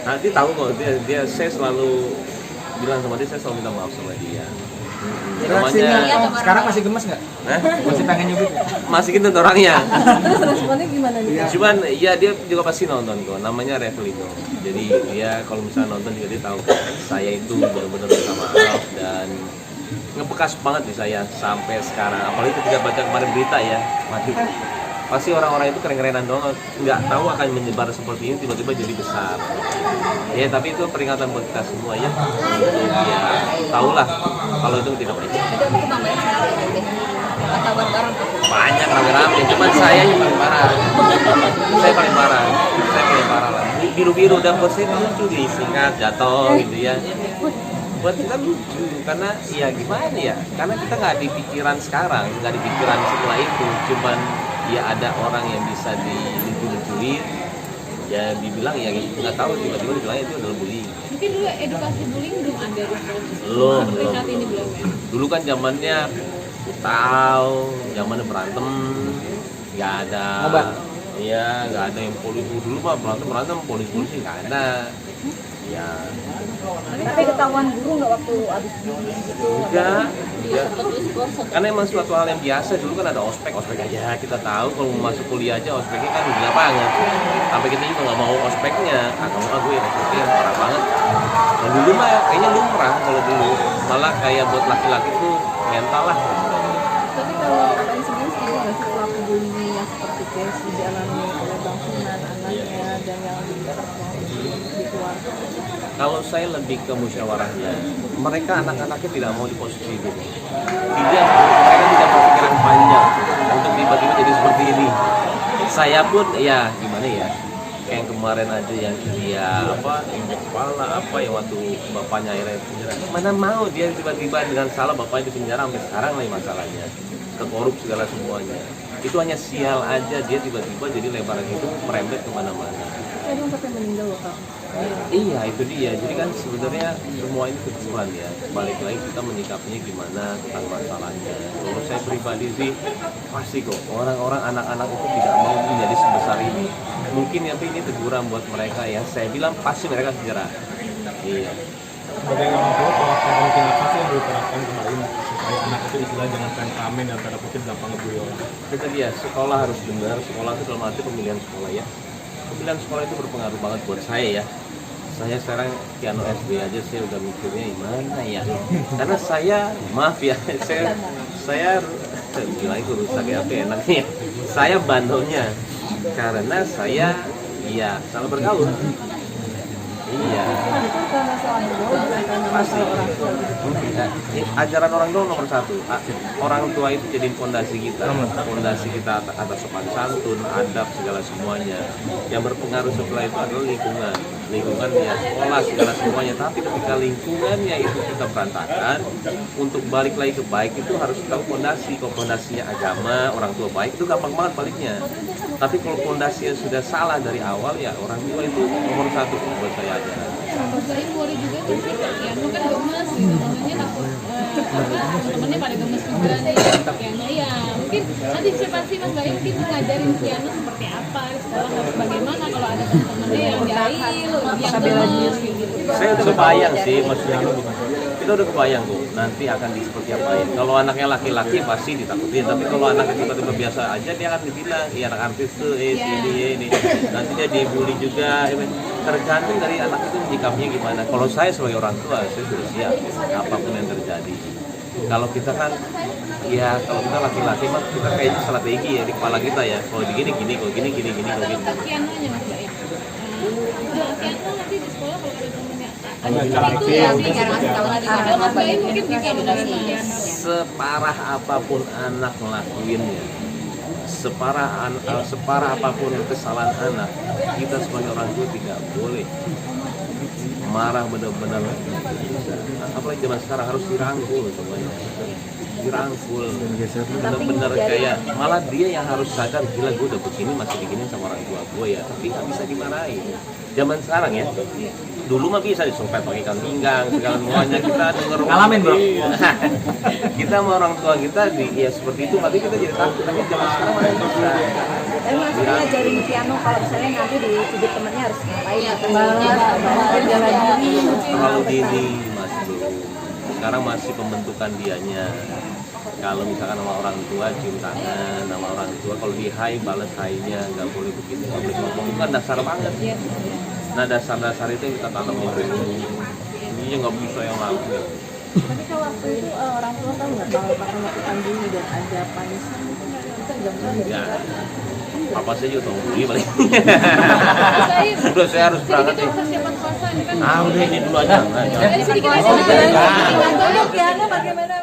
Nanti tahu kok dia saya selalu bilang sama dia, saya selalu minta maaf sama dia. Reaksinya Namanya sekarang masih gemes nggak? Masih pengen nyubit? masih gitu orangnya. Terus responnya gimana nih? Cuman ya dia juga pasti nonton kok. Namanya Revelino. Jadi dia kalau misalnya nonton juga dia tahu saya itu benar-benar minta maaf dan ngebekas banget di saya sampai sekarang. Apalagi ketika baca kemarin berita ya, mati. Pasti orang-orang itu keren-kerenan doang, nggak tahu akan menyebar seperti ini tiba-tiba jadi besar. Ya tapi itu peringatan buat kita semua ya. Ya tahulah kalau itu tidak baik. Itu aku tambahin sendiri nanti. Atau bareng. Banyak rame-rame, cuman saya yang paling parah. Saya paling parah lah. Biru-biru dan buat saya lucu disingkat jatuh gitu ya. Buat kita lucu karena ya gimana ya? Karena kita nggak di pikiran sekarang, nggak di pikiran setelah itu, cuman ya ada orang yang bisa dilucu-lucuin, ya dibilang ya nggak tahu tiba-tiba dibilang itu adalah bullying. Mungkin dulu edukasi bullying belum ada Belum. saat ini belum. Dulu kan zamannya tahu, zamannya berantem, nggak ada. Obat. Iya, nggak ada yang polisi dulu mah berantem polisi nggak ada. Ya. Tapi ketahuan guru nggak waktu abis bullying gitu? Enggak. Karena emang suatu hal yang biasa. Dulu kan ada ospek aja kita tahu kalau mau masuk kuliah aja ospeknya kan gila banget. Sampai kita juga nggak mau ospeknya. Kagak mau gue ospeknya parah banget. Dan dulu mah kayaknya lumrah kalau dulu. Malah kayak buat laki-laki tuh mental lah. Tapi kalau abang sendiri setuju nggak sih pelaku bullying yang seperti case dialami oleh Bang Sunan anaknya dan yang di keluarga? Kalau saya lebih ke musyawarahnya, mereka anak-anaknya tidak mau di posisi itu. Mereka tidak berpikiran panjang untuk tiba-tiba jadi seperti ini. Saya pun ya gimana ya, kayak yang kemarin aja yang dia injek kepala yang waktu bapaknya akhirnya penjara. Mana mau dia tiba-tiba dengan salah bapaknya di penjara sampai sekarang nih masalahnya, kekorup segala semuanya. Itu hanya sial aja dia tiba-tiba jadi lebaran itu merembet kemana-mana. Ada yang sampai meninggal loh Kak. Iya itu dia, jadi kan sebenarnya semua ini kebetulan ya. Balik lagi kita menyikapinya gimana tentang masalahnya. Kalau saya pribadi sih pasti kok orang-orang anak-anak itu tidak mau menjadi sebesar ini. Mungkin tapi ini teguran buat mereka ya. Saya bilang pasti mereka segera. Iya. Sebagai orang tua, pola parenting apa sih yang diterapkan kemarin supaya anak itu istilah jangan temperamen dan tanda kutip gampang ngebully orang? Itu dia, sekolah harus dengar. Sekolah itu dalam arti pemilihan sekolah ya. Pemilihan sekolah itu berpengaruh banget buat saya ya. Saya sekarang piano SD aja saya udah mikirnya gimana ya. Karena saya maaf ya, saya bilang itu rusak ya apa enaknya. Saya bandelnya karena saya ya salah bergaul. Iya. Itu karena soal dulu bukan karena Pasti. masalah orang tua. Ajaran orang tua nomor satu. Orang tua itu jadi fondasi kita. Fondasi kita atas sopan santun, adab segala semuanya. Yang berpengaruh setelah itu adalah lingkungan. Lingkungan ya sekolah segala semuanya. Tapi ketika lingkungannya itu kita berantakan, untuk balik lagi ke baik itu harus tahu fondasi. Kalau fondasinya agama, orang tua baik itu gampang banget baliknya. Tapi kalau fondasinya sudah salah dari awal ya orang tua itu nomor satu buat saya ajaran. Kalau saya worry juga tuh sih, ya itu kan gemes gitu, maksudnya takut temen-temennya pada gemes juga nih, piano ya mungkin nanti siapa sih Mas Bayu mungkin ngajarin piano seperti apa di sekolah harus bagaimana kalau ada temen-temennya yang jahil, yang gemes gitu. Saya udah kebayang sih maksudnya kita udah kebayang tuh nanti akan di seperti apain. Kalau anaknya laki-laki pasti ditakutin, tapi kalau anaknya tiba-tiba biasa aja dia akan dibilang iya anak artis tuh ini nanti dia dibully juga. Tergantung dari anak itu menyikapinya gimana. Kalau saya sebagai orang tua saya sudah siap apapun yang terjadi. Kalau kita kan ya kalau kita laki-laki mah kita kayaknya strategi ya di kepala kita ya. Kalau begini gini, kalau gini gini gini, kalau gini. Untuk pianonya Mas Bayu, piano nanti di sekolah kalau ada temennya Itu ya, biar ngasih tahu lagi ada Mas Bayu mungkin banyak bikin piano. Separah apapun anak ngelakuinnya, separah apapun kesalahan anak, kita sebagai orang tua tidak boleh marah benar-benar. Apalagi zaman sekarang harus dirangkul semuanya, dirangkul benar-benar kayak malah dia yang harus sadar gila gue udah begini masih diginin sama orang tua gue ya, tapi nggak bisa dimarahin. Zaman sekarang ya, dulu mah bisa disumpet pakai ikan pinggang segala semuanya kita denger Ngalamin, bro. kita sama orang tua kita ya seperti itu, tapi kita jadi takut. Tapi zaman sekarang mana bisa. Tapi maksudnya ngajarin piano kalau misalnya nanti di sudut temennya harus ngapain Iya, gitu, balas atau bela diri. Terlalu dini Mas Bro. Sekarang masih pembentukan dianya. Kalau misalkan sama orang tua cium tangan, sama orang tua kalau di hai balas hai-nya, nggak boleh begitu, nggak boleh ngomong, itu kan dasar banget. Nah dasar-dasar itu yang kita tanamin dulu. Ini nggak bisa yang lalu. Tapi kalau waktu itu orang tua kan nggak tahu bakal melakukan bully dan ada punishment itu kita nggak pernah Ya, apa sih juga tahu bully paling. Saya Udah saya harus berangkat sedikit nih. persiapan puasa ini kan. Ah udah ini dulu aja. Nah, jangan. Sedikit aja. Tinggal duduk ya, bagaimana